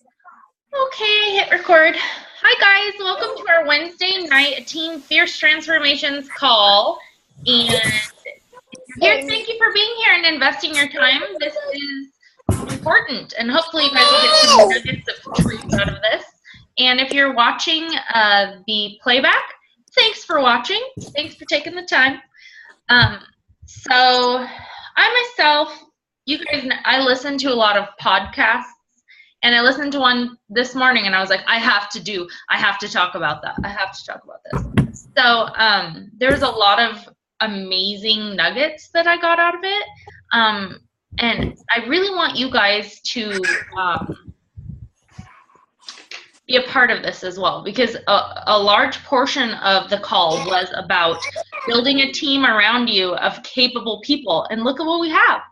Okay, I hit record. Hi guys, welcome to our Wednesday night Team Fierce Transformations call. And here, thank you for being here and investing your time. This is important, and hopefully you guys will get some nuggets of truth out of this. And if you're watching the playback, thanks for watching. Thanks for taking the time. So I myself, you guys, I listen to a lot of podcasts. And I listened to one this morning, and I was like, I have to talk about that. I have to talk about this. So there's a lot of amazing nuggets that I got out of it. And I really want you guys to be a part of this as well, because a large portion of the call was about building a team around you of capable people. And look at what we have.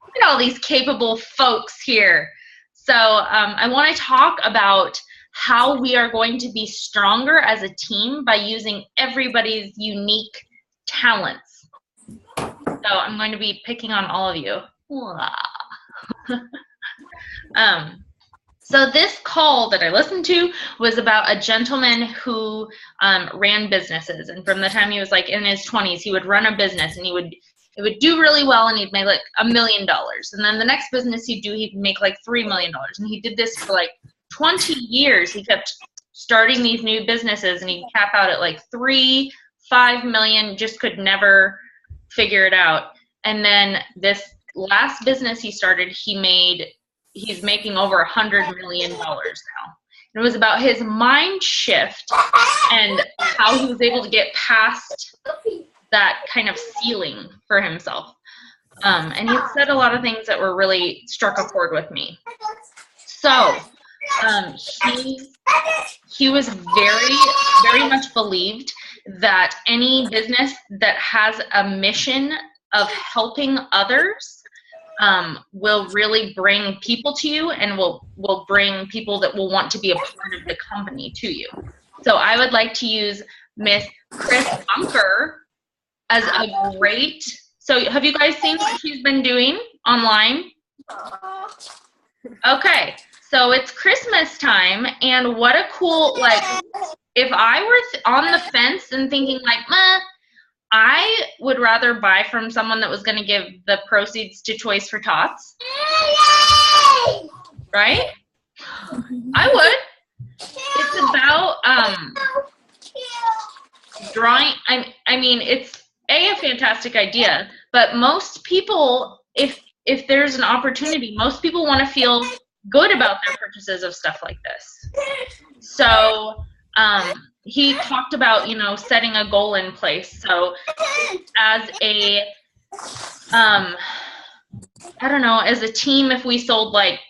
Look at all these capable folks here. So I want to talk about how we are going to be stronger as a team by using everybody's unique talents. So I'm going to be picking on all of you. So this call that I listened to was about a gentleman who ran businesses. And from the time he was like in his 20s, he would run a business, and it would do really well, and he'd make like $1 million. And then the next business he'd do, he'd make like $3 million. And he did this for like 20 years. He kept starting these new businesses, and he'd cap out at like 3, 5 million, just could never figure it out. And then this last business he started, he's making over $100 million now. It was about his mind shift and how he was able to get past that kind of ceiling for himself. And he said a lot of things that were really struck a chord with me. So he was very, very much believed that any business that has a mission of helping others will really bring people to you, and will bring people that will want to be a part of the company to you. So I would like to use Miss Chris Bunker as a great, so have you guys seen what she's been doing online? Okay, so it's Christmas time, and what a cool, like, if I were on the fence and thinking like, I would rather buy from someone that was going to give the proceeds to Toys for Tots, right? I would. It's about drawing, I mean, it's a fantastic idea, but most people, if there's an opportunity, most people want to feel good about their purchases of stuff like this. So he talked about, setting a goal in place. So as a, I don't know, as a team, if we sold like,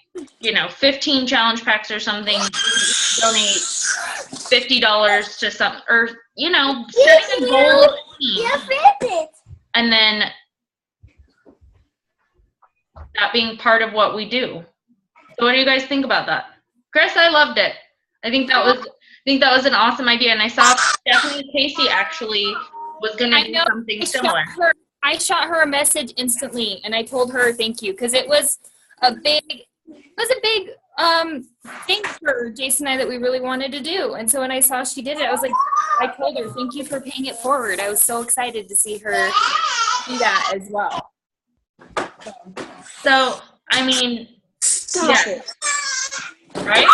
15 challenge packs or something, donate $50 to some, or, setting a goal as a team. And then that being part of what we do. So what do you guys think about that? Chris, I loved it. I think that was an awesome idea. And I saw Stephanie Casey actually was going to do something similar. I shot her a message instantly, and I told her thank you, because it was a big thing for Jason and I that we really wanted to do. And so when I saw she did it, I was like, I told her, thank you for paying it forward. I was so excited to see her do that as well. So, I mean, yeah. Right?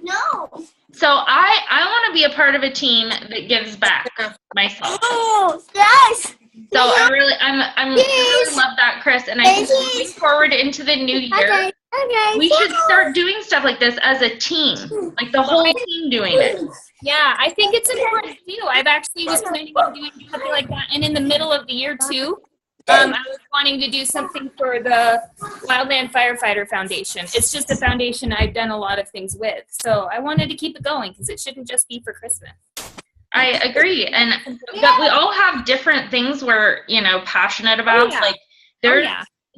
No. So I want to be a part of a team that gives back myself. Oh, yes. So I really love that, Chris. And I think moving forward into the new year, we should start doing stuff like this as a team, like the whole team doing it. Yeah, I think it's important to do. I've actually was planning on doing something like that, and in the middle of the year too, I was wanting to do something for the Wildland Firefighter Foundation. It's just a foundation I've done a lot of things with, so I wanted to keep it going because it shouldn't just be for Christmas. I agree, and but we all have different things we're passionate about. Like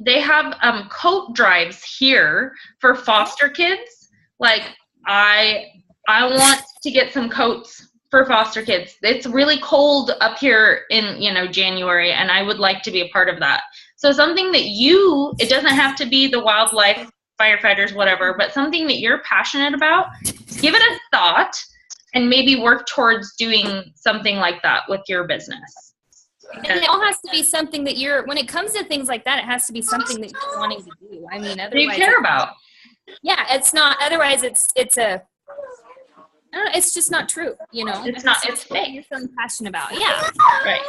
they have coat drives here for foster kids. Like I want to get some coats for foster kids. It's really cold up here in January, and I would like to be a part of that. So something that it doesn't have to be the wildlife firefighters, whatever, but something that you're passionate about, give it a thought and maybe work towards doing something like that with your business. And it all has to be something that when it comes to things like that, it has to be something that you're wanting to do. I mean, otherwise. You care about. Yeah, it's not, otherwise it's just not true, It's fake. You're feeling passionate about. Yeah. Right.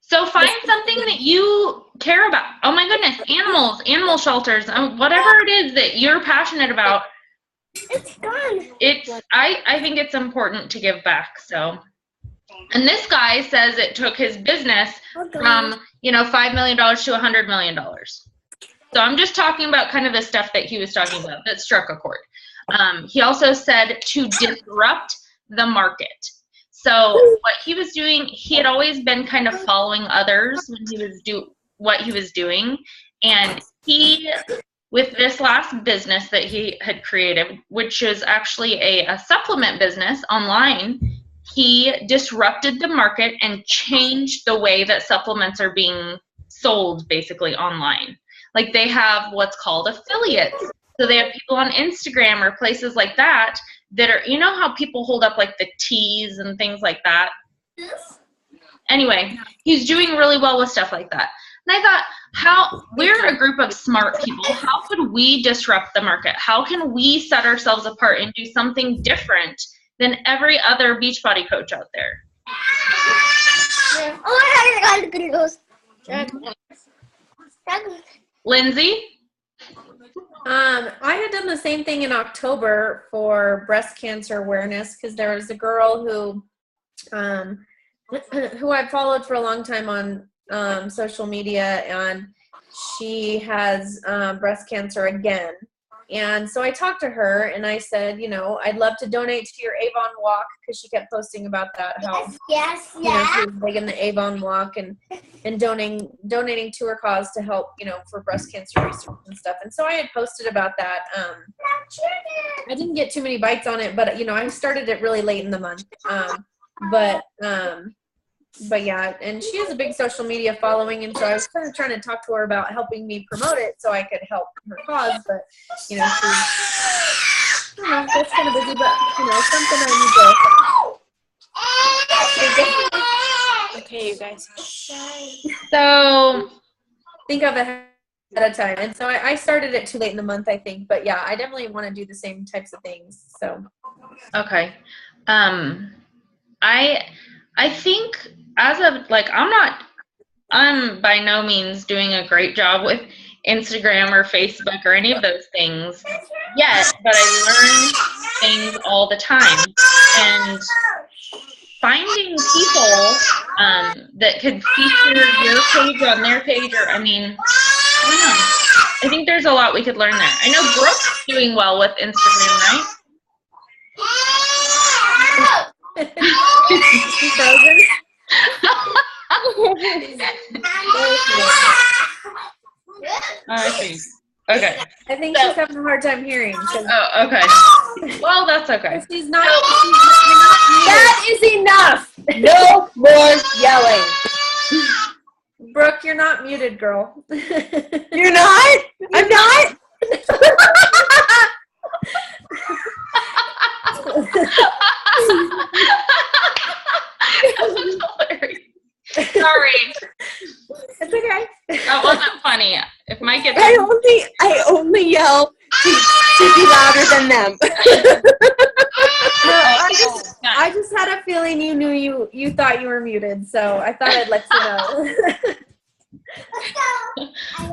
So find something that you care about. Oh my goodness, animals, animal shelters, whatever it is that you're passionate about. It's gone. I think it's important to give back. So, and this guy says it took his business from, $5 million to $100 million. So I'm just talking about kind of the stuff that he was talking about that struck a chord. He also said to disrupt the market. So what he was doing, he had always been kind of following others when he was what he was doing. And with this last business that he had created, which is actually a supplement business online, he disrupted the market and changed the way that supplements are being sold basically online. Like they have what's called affiliates. So they have people on Instagram or places like that are, how people hold up like the teas and things like that. Anyway, he's doing really well with stuff like that. And I thought, we're a group of smart people. How could we disrupt the market? How can we set ourselves apart and do something different than every other Beachbody coach out there? Lindsay? I had done the same thing in October for breast cancer awareness because there was a girl who I followed for a long time on social media, and she has breast cancer again. And so I talked to her and I said, I'd love to donate to your Avon walk, because she kept posting about that, how Yes. she was big in the Avon walk and donating to her cause to help, for breast cancer research and stuff. And so I had posted about that. I didn't get too many bites on it, but I started it really late in the month. But yeah, and she has a big social media following, and so I was kind of trying to talk to her about helping me promote it so I could help her cause, but she's, that's kind of busy, but something I need to. Okay, you guys. So think of it at a time. And so I started it too late in the month, I think, but yeah, I definitely want to do the same types of things. So okay. I think I'm by no means doing a great job with Instagram or Facebook or any of those things yet, but I learn things all the time. And finding people that could feature your page on their page, or I don't know. I think there's a lot we could learn there. I know Brooke's doing well with Instagram, right? She's frozen. I see. Okay. I think she's having a hard time hearing. Oh, okay. Well, that's okay. She's not. That is enough. No more yelling. Brooke, you're not muted, girl. You're not? I'm not? Sorry. It's okay. That wasn't funny. If Mike gets I only yell to be louder than them. I just had a feeling you thought you were muted, so I thought I'd let you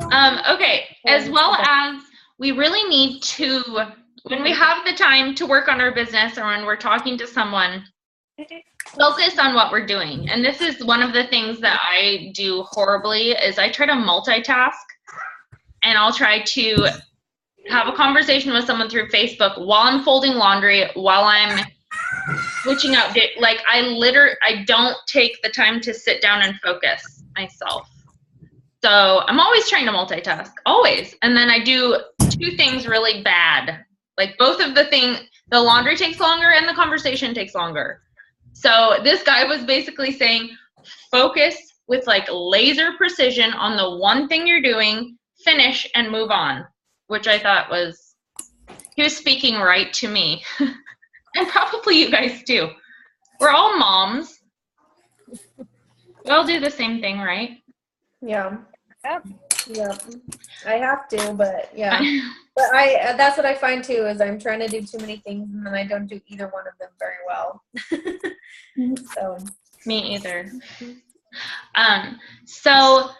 know. Okay, as well as we really need to, when we have the time to work on our business or when we're talking to someone, focus on what we're doing. And this is one of the things that I do horribly is I try to multitask, and I'll try to have a conversation with someone through Facebook while I'm folding laundry, while I'm switching out. I don't take the time to sit down and focus myself. So I'm always trying to multitask, always. And then I do two things really bad. Like both of the laundry takes longer and the conversation takes longer. So this guy was basically saying, focus with like laser precision on the one thing you're doing, finish and move on, which I thought was He was speaking right to me. And probably you guys too. We're all moms. We all do the same thing, right? Yeah. Yep. Yep. I have to, but yeah. But that's what I find too, is I'm trying to do too many things and then I don't do either one of them very well. So Me either. So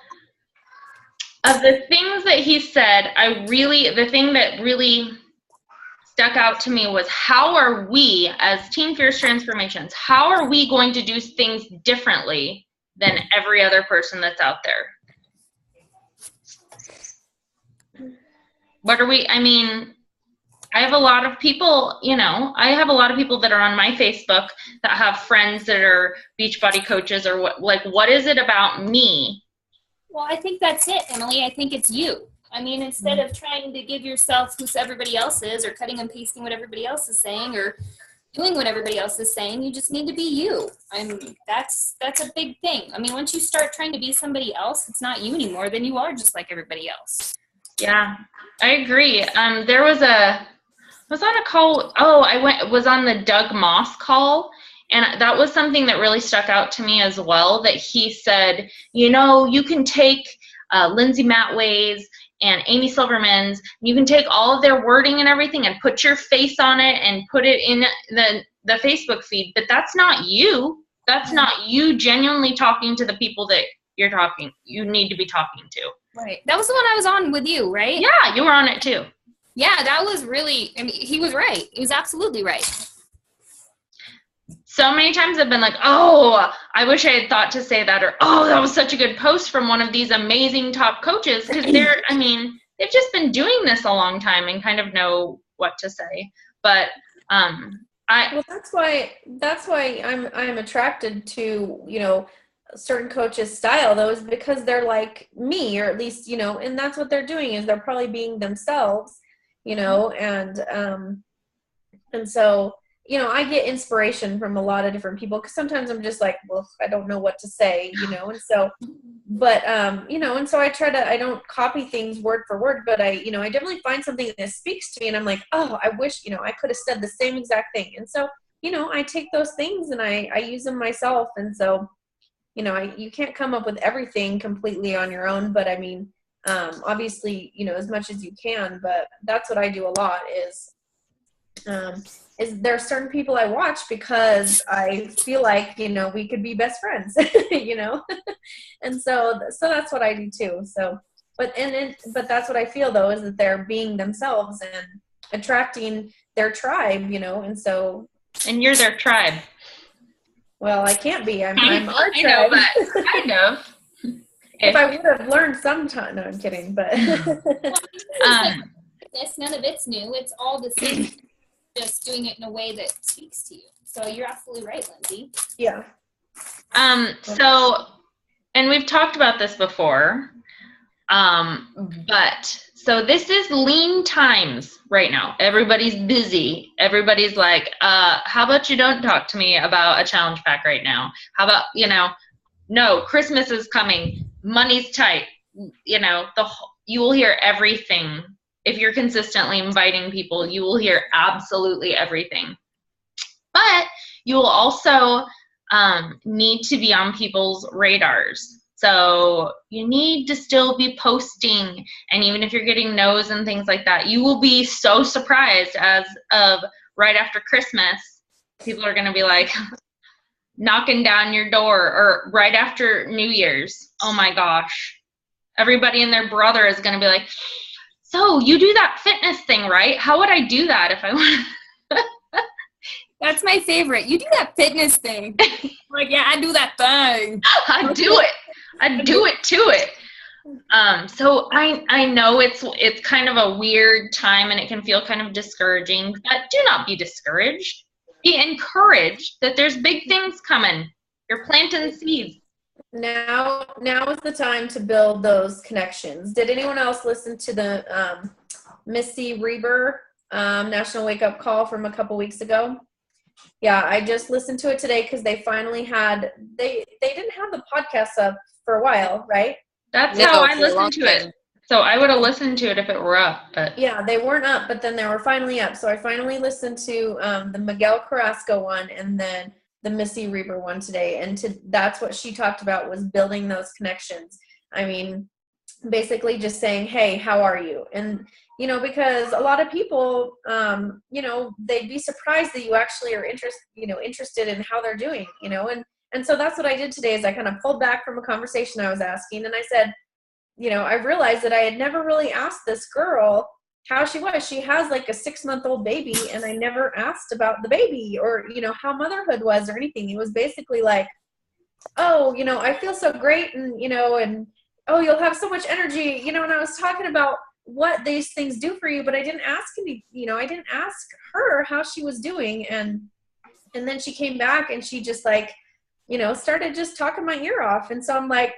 of the things that he said, the thing that really stuck out to me was, how are we as Team Fierce Transformations, how are we going to do things differently than every other person that's out there? What are we, I mean, I have a lot of people, that are on my Facebook that have friends that are Beachbody coaches, or what is it about me? Well, I think that's it, Emily. I think it's you. I mean, instead of trying to give yourself who everybody else is, or cutting and pasting what everybody else is saying, or doing what everybody else is saying, you just need to be you. I mean, that's a big thing. I mean, once you start trying to be somebody else, it's not you anymore, then you are just like everybody else. Yeah, I agree. There was on a call. I was on the Doug Moss call, and that was something that really stuck out to me as well, that he said, you can take Lindsay Matway's and Amy Silverman's, you can take all of their wording and everything and put your face on it and put it in the Facebook feed, but that's not you. That's not you genuinely talking to the people that you need to be talking to. Right. That was the one I was on with you, right? Yeah, you were on it too. Yeah, that was really, I mean, he was right. He was absolutely right. So many times I've been like, oh, I wish I had thought to say that, or, oh, that was such a good post from one of these amazing top coaches, because they've just been doing this a long time and kind of know what to say. But that's why I'm attracted to, certain coaches' style, though, is because they're like me, or at least, and that's what they're doing, is they're probably being themselves, and so, I get inspiration from a lot of different people, because sometimes I'm just like, well, I don't know what to say, and so, but, and so I don't copy things word for word, but I definitely find something that speaks to me, and I'm like, oh, I wish, I could have said the same exact thing. And so, I take those things and I use them myself. And so, you can't come up with everything completely on your own, but I mean, obviously, as much as you can, but that's what I do a lot is there are certain people I watch because I feel like, we could be best friends, and so that's what I do too. So, but that's what I feel though, is that they're being themselves and attracting their tribe, and so. And you're their tribe. Well, I can't be. I'm our tribe. I know, but kind of. If I would have learned sometime. No, I'm kidding. But none of it's new. It's all the same. Just doing it in a way that speaks to you. So you're absolutely right, Lindsay. Yeah. So, and we've talked about this before. But so this is lean times right now. Everybody's busy. Everybody's like, how about you don't talk to me about a challenge pack right now? How about, no, Christmas is coming. Money's tight. You will hear everything. If you're consistently inviting people, you will hear absolutely everything. But you will also need to be on people's radars. So you need to still be posting, and even if you're getting no's and things like that, you will be so surprised as of right after Christmas, people are going to be like knocking down your door, or right after New Year's. Oh my gosh. Everybody and their brother is going to be like, so you do that fitness thing, right? How would I do that if I want? That's my favorite. You do that fitness thing. Like, yeah, I do that thing. I do it. I do it to it. So I know it's kind of a weird time and it can feel kind of discouraging, but do not be discouraged. Be encouraged that there's big things coming. You're planting seeds. Now is the time to build those connections. Did anyone else listen to the Missy Reber National Wake Up Call from a couple weeks ago? Yeah, I just listened to it today because they finally had, they didn't have the podcast up for a while, right? That's how I listened to it. So I would have listened to it if it were up, but Yeah, they weren't up, but then they were finally up. So I finally listened to the Miguel Carrasco one and then the Missy Reber one today. And that's what she talked about, was building those connections. I mean, basically just saying, hey, how are you? And, because a lot of people, they'd be surprised that you actually are interested in how they're doing, and so that's what I did today, is I kind of pulled back from a conversation I was asking, and I said, I realized that I had never really asked this girl how she was. She has like a 6-month-old baby, and I never asked about the baby or, how motherhood was or anything. It was basically like, oh, I feel so great, and, and, oh, you'll have so much energy, and I was talking about what these things do for you, but I didn't ask I didn't ask her how she was doing. And then she came back and she just like, started just talking my ear off. And so I'm like,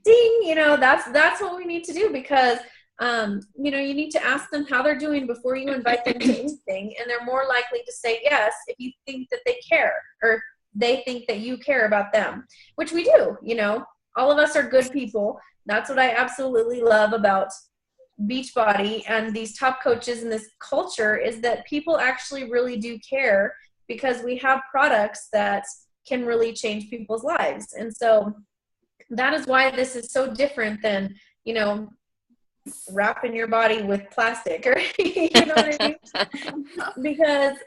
ding, that's what we need to do, because you need to ask them how they're doing before you invite them to anything, and they're more likely to say yes if you think that they care, or they think that you care about them, which we do. All of us are good people. That's what I absolutely love about Beachbody and these top coaches and this culture, is that people actually really do care, because we have products that can really change people's lives. And so that is why this is so different than, wrapping your body with plastic, or, what I mean? Because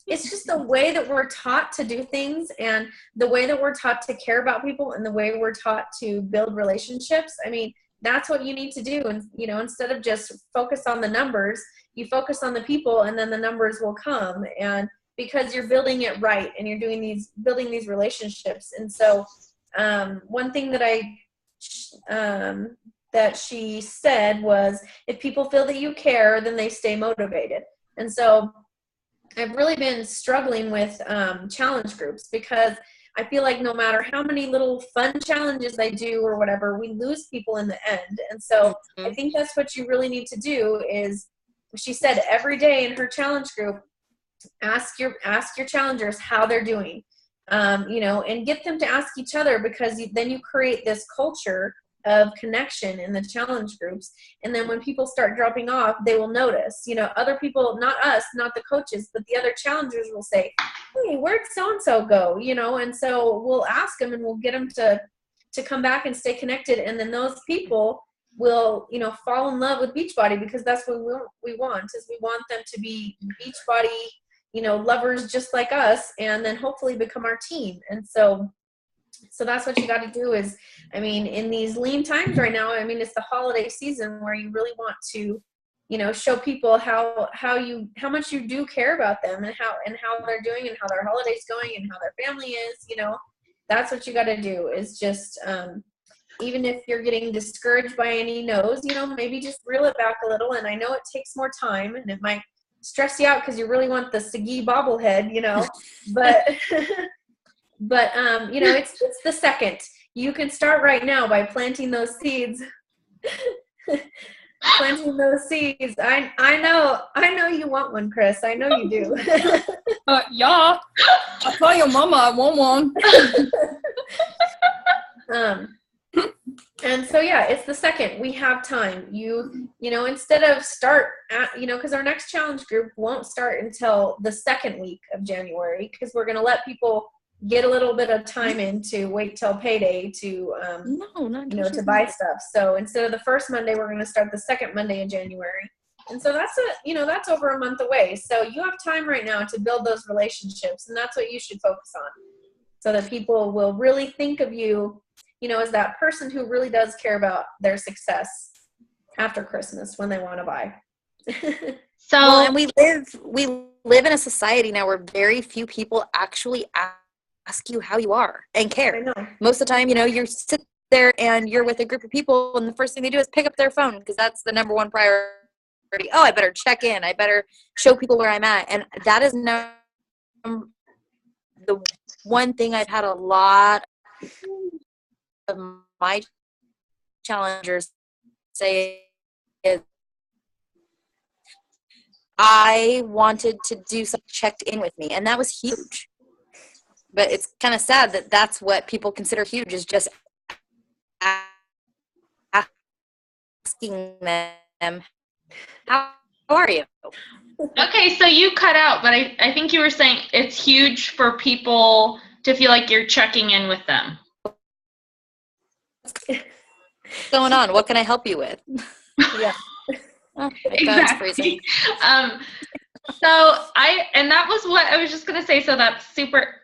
it's just the way that we're taught to do things, and the way that we're taught to care about people, and the way we're taught to build relationships. I mean, that's what you need to do. And, instead of just focus on the numbers, you focus on the people, and then the numbers will come. And because you're building it right, and you're building these relationships. And so one thing that that she said was, if people feel that you care, then they stay motivated. And so I've really been struggling with challenge groups, because I feel like no matter how many little fun challenges I do or whatever, we lose people in the end. And so I think that's what you really need to do is, she said, every day in her challenge group, ask your challengers how they're doing, and get them to ask each other, because then you create this culture of connection in the challenge groups. And then when people start dropping off, they will notice, other people, not us, not the coaches, but the other challengers will say, hey, where'd so-and-so go? And so we'll ask them, and we'll get them to come back and stay connected. And then those people will, fall in love with Beachbody, because that's what we want, is we want them to be Beachbody, lovers just like us, and then hopefully become our team. And so that's what you got to do is, I mean, in these lean times right now, I mean, it's the holiday season where you really want to, show people how much you do care about them, and how they're doing, and how their holiday's going, and how their family is. That's what you got to do, is just, even if you're getting discouraged by any no's, maybe just reel it back a little. And I know it takes more time, and it might stress you out because you really want the Sagi bobblehead, but but it's the second. You can start right now by planting those seeds. Planting those seeds. I know you want one, Chris. I know you do. Yeah. I'll tell your mama I want one. And so, yeah, it's the second. We have time. Instead of start at, because our next challenge group won't start until the second week of January, because we're going to let people get a little bit of time in to wait till payday to, to buy stuff. So instead of the first Monday, we're going to start the second Monday in January. And so that's over a month away. So you have time right now to build those relationships, and that's what you should focus on, so that people will really think of you, as that person who really does care about their success after Christmas when they want to buy. And we live in a society now where very few people actually ask you how you are and care. I know. Most of the time, you sit there and you're with a group of people, and the first thing they do is pick up their phone, because that's the number one priority. Oh, I better check in. I better show people where I'm at. And that is now the one thing I've had a lot of my challengers say is, I wanted to do something checked in with me, and that was huge. But it's kind of sad that that's what people consider huge, is just asking them, how are you? Okay, so you cut out, but I think you were saying it's huge for people to feel like you're checking in with them. What's going on? What can I help you with? Yeah. Oh, my phone's freezing. And that was what I was just going to say. So that's super.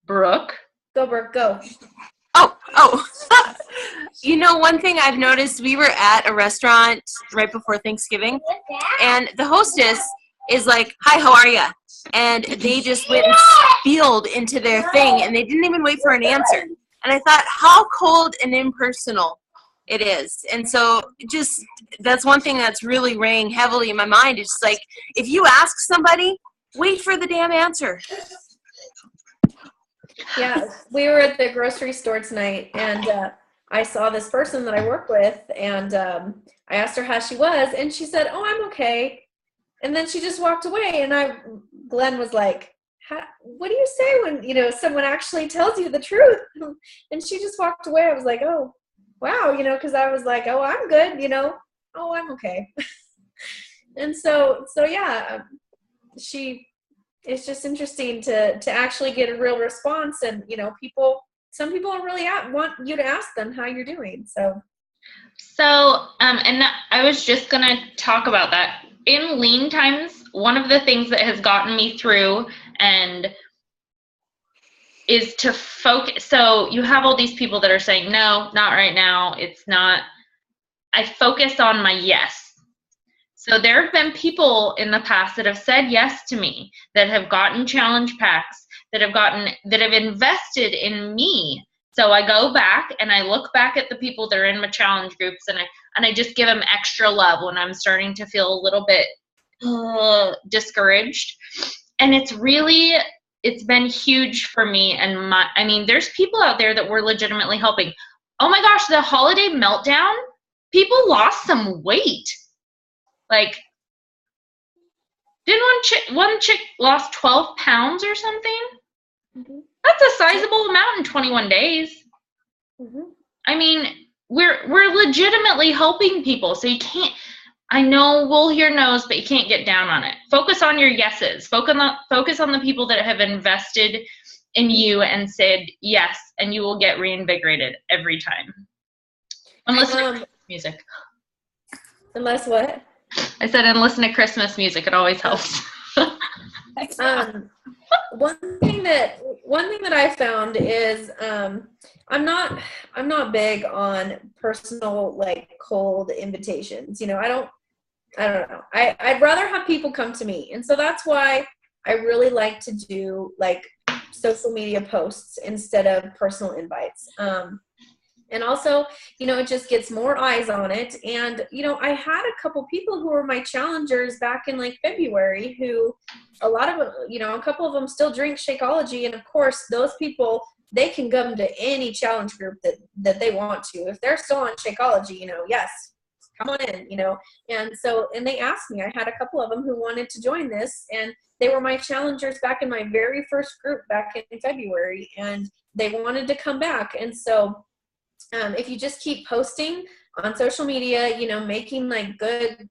Brooke? Go, Brooke, go. Oh. You know, one thing I've noticed, we were at a restaurant right before Thanksgiving, and the hostess is like, "Hi, how are ya?" And they just went and spilled into their thing, and they didn't even wait for an answer. And I thought, how cold and impersonal it is. And so just, that's one thing that's really weighing heavily in my mind. It's just like, if you ask somebody, wait for the damn answer. Yeah, we were at the grocery store tonight, and I saw this person that I work with, and I asked her how she was, and she said, "Oh, I'm okay." And then she just walked away, and Glenn was like, "What do you say when, someone actually tells you the truth?" And she just walked away. I was like, "Oh, wow," because I was like, "Oh, I'm good," "Oh, I'm okay." And so yeah, it's just interesting to actually get a real response, and some people really want you to ask them how you're doing. So And I was just gonna talk about that. In lean times, one of the things that has gotten me through and is to focus. So you have all these people that are saying, "No, not right now. It's not." I focus on my yes. So there have been people in the past that have said yes to me, that have gotten challenge packs, that have invested in me. So I go back and I look back at the people that are in my challenge groups, and I just give them extra love when I'm starting to feel a little bit discouraged. And it's been huge for me. And there's people out there that we're legitimately helping. Oh my gosh, the holiday meltdown, people lost some weight. Like, didn't one chick lost 12 pounds or something? Mm-hmm. That's a sizable amount in 21 days. Mm-hmm. We're legitimately helping people. So you can't, I know we'll hear no's, but you can't get down on it. Focus on your yeses. Focus on the people that have invested in you and said yes, and you will get reinvigorated every time. Unless music. Unless what? I said, and listen to Christmas music. It always helps. One thing that I found is I'm not big on personal, like, cold invitations. I don't know. I'd rather have people come to me, and so that's why I really like to do, like, social media posts instead of personal invites. And also, it just gets more eyes on it. And, I had a couple people who were my challengers back in, like, February, who a lot of, a couple of them still drink Shakeology. And of course, those people, they can come to any challenge group that they want to. If they're still on Shakeology, yes, come on in, And they asked me, I had a couple of them who wanted to join this, and they were my challengers back in my very first group back in February, and they wanted to come back. And so, if you just keep posting on social media, making, like, good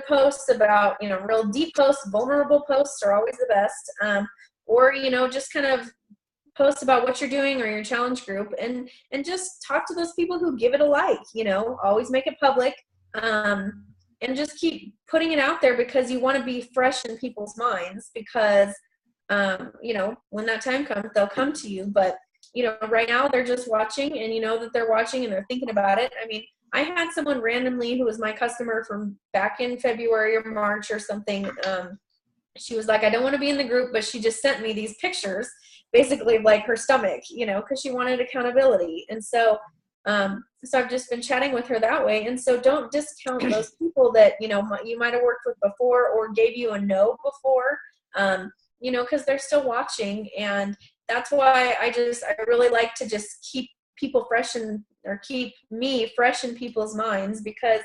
posts about, real deep posts, vulnerable posts are always the best. Or, just kind of post about what you're doing or your challenge group, and just talk to those people who give it a like, always make it public. And just keep putting it out there, because you want to be fresh in people's minds, because, when that time comes, they'll come to you. But right now they're just watching, and that they're watching and they're thinking about it. I had someone randomly who was my customer from back in February or March or something. She was like, I don't want to be in the group, but she just sent me these pictures, basically, of, like, her stomach, because she wanted accountability. And so, so I've just been chatting with her that way. And so don't discount those people that, you might have worked with before or gave you a no before, because they're still watching. And that's why I really like to just keep people fresh keep me fresh in people's minds, because,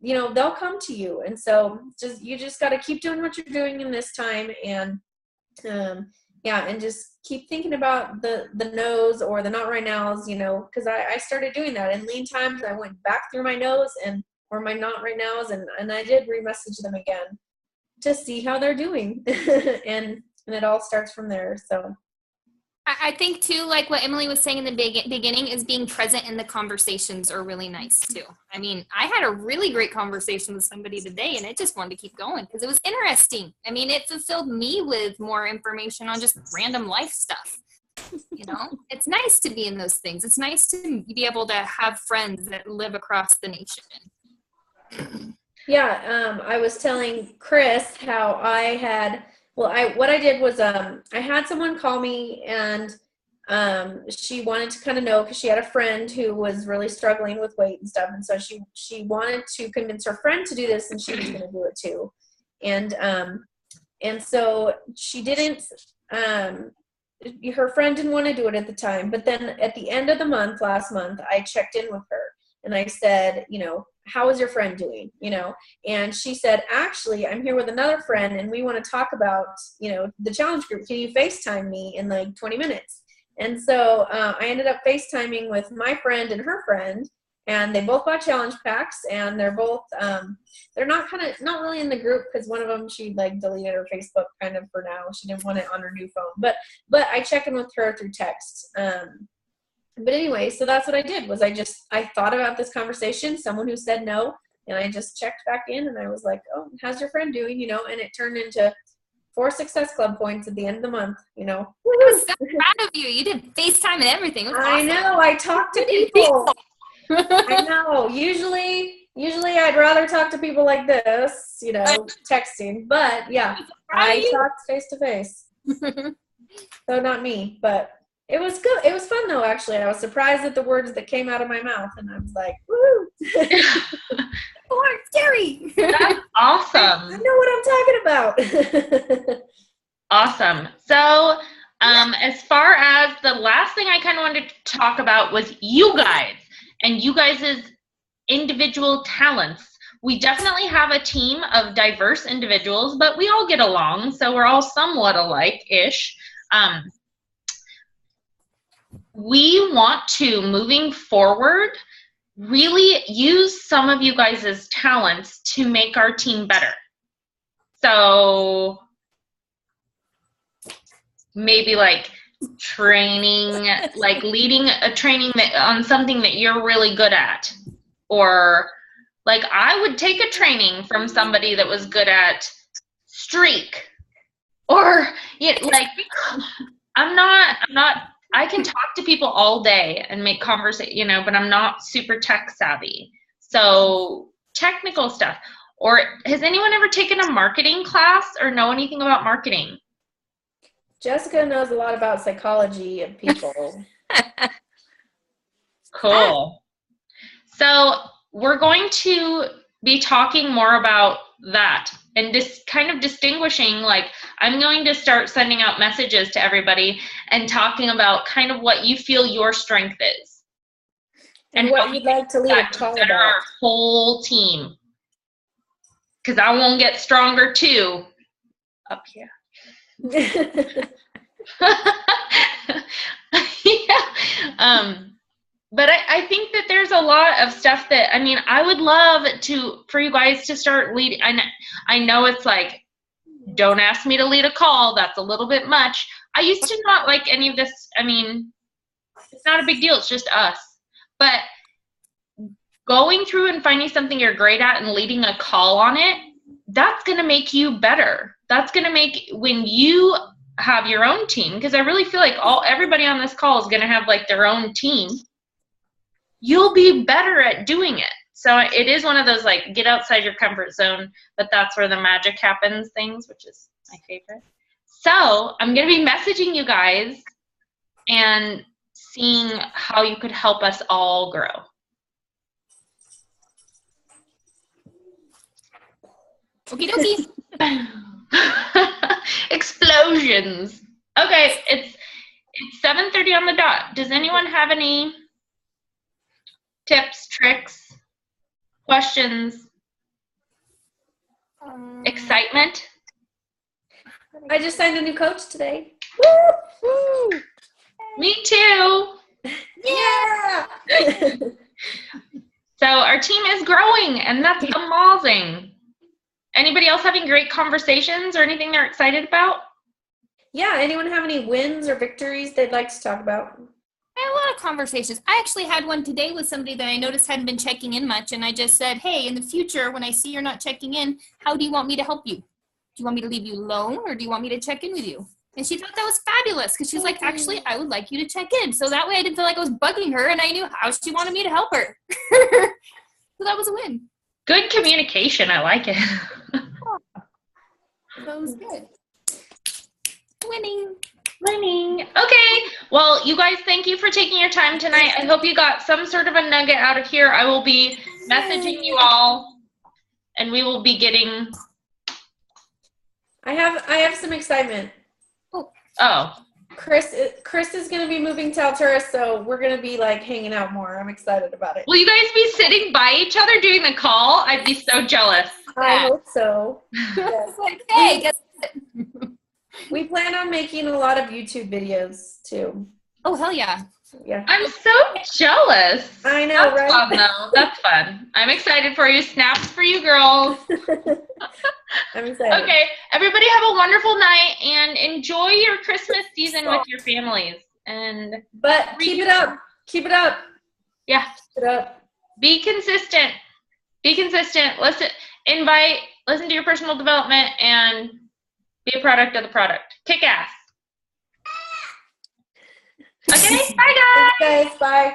they'll come to you. And so you just got to keep doing what you're doing in this time, and yeah, and just keep thinking about the no's or the not right nows, you know, because I started doing that in lean times. I went back through my no's and or my not right nows, and I did remessage them again to see how they're doing, and it all starts from there. So I think too, like what Emily was saying in the beginning, is being present in the conversations are really nice too. I mean, I had a really great conversation with somebody today, and I just wanted to keep going because it was interesting. I mean, it fulfilled me with more information on just random life stuff. You know, it's nice to be in those things. It's nice to be able to have friends that live across the nation. yeah, I was telling Chris how I had. Well, what I did was I had someone call me, and she wanted to kind of know because she had a friend who was really struggling with weight and stuff, and so she wanted to convince her friend to do this, and she was going to do it too, and so she didn't. Her friend didn't want to do it at the time, but then at the end of the month, last month, I checked in with her and I said, you know, how is your friend doing? You know, and she said, actually, I'm here with another friend and we want to talk about, you know, the challenge group. Can you FaceTime me in like 20 minutes? And so I ended up FaceTiming with my friend and her friend, and they both bought challenge packs, and they're both, they're not really in the group because one of them, she like deleted her Facebook kind of for now. She didn't want it on her new phone, but I check in with her through text. But anyway, so that's what I did was I thought about this conversation, someone who said no, and I just checked back in and I was like, oh, how's your friend doing? You know, and it turned into 4 Success Club points at the end of the month, you know. I was so proud of you. You did FaceTime and everything. It was I awesome. know, I talk to people. I know. Usually I'd rather talk to people like this, you know, texting, but yeah, I talked face to face. So not me, but it was good. It was fun though, actually. I was surprised at the words that came out of my mouth, and I was like, woo! Oh, it's scary. That's awesome. I know what I'm talking about. Awesome. So, as far as the last thing I kind of wanted to talk about was you guys and you guys' individual talents. We definitely have a team of diverse individuals, but we all get along, so we're all somewhat alike-ish. We want to, moving forward, really use some of you guys' talents to make our team better. So maybe like training, like leading a training on something that you're really good at. Or like I would take a training from somebody that was good at streak. Or like I'm not I can talk to people all day and make conversation, you know, but I'm not super tech savvy. So technical stuff. Or has anyone ever taken a marketing class or know anything about marketing? Jessica knows a lot about psychology of people. Cool. So we're going to be talking more about that and just kind of distinguishing, like I'm going to start sending out messages to everybody and talking about kind of what you feel your strength is. And what you'd like to lead a call about. Our whole team. Because I won't get stronger too up here. Yeah. But I think that there's a lot of stuff that, I mean, I would love for you guys to start leading. I know it's like, don't ask me to lead a call. That's a little bit much. I used to not like any of this. I mean, it's not a big deal. It's just us. But going through and finding something you're great at and leading a call on it, that's going to make you better. That's going to make, when you have your own team, because I really feel like everybody on this call is going to have like their own team, you'll be better at doing it. So it is one of those like get outside your comfort zone, but that's where the magic happens things, which is my favorite. So I'm going to be messaging you guys and seeing how you could help us all grow. Okie dokie. Explosions. Okay, it's 7:30 on the dot. Does anyone have any tips, tricks, questions, excitement? I just signed a new coach today. Woo! Me too. Yeah. So our team is growing, and that's amazing. Anybody else having great conversations or anything they're excited about? Yeah. Anyone have any wins or victories they'd like to talk about? I had a lot of conversations. I actually had one today with somebody that I noticed hadn't been checking in much, and I just said, hey, in the future, when I see you're not checking in, how do you want me to help you? Do you want me to leave you alone, or do you want me to check in with you? And she thought that was fabulous, because she's like, actually, I would like you to check in. So that way I didn't feel like I was bugging her, and I knew how she wanted me to help her. So that was a win. Good communication. I like it. That was good. Winning. Winning. Okay. Well, you guys, thank you for taking your time tonight. I hope you got some sort of a nugget out of here. I will be messaging you all, and we will be getting. I have some excitement. Oh. Chris is going to be moving to Altura, so we're going to be like hanging out more. I'm excited about it. Will you guys be sitting by each other doing the call? I'd be so jealous. I hope so. It's like, hey, guess what? We plan on making a lot of YouTube videos too. Oh, hell yeah. Yeah. I'm so jealous. I know, That's right? fun, though. That's fun. I'm excited for you. Snaps for you, girls. I'm excited. Okay, everybody have a wonderful night and enjoy your Christmas season with your families. And But keep it up. Keep it up. yeah, Keep it up. be consistent. Be consistent. Listen to your personal development and be a product of the product. Kick ass. Okay, bye guys. Thanks, guys. Bye.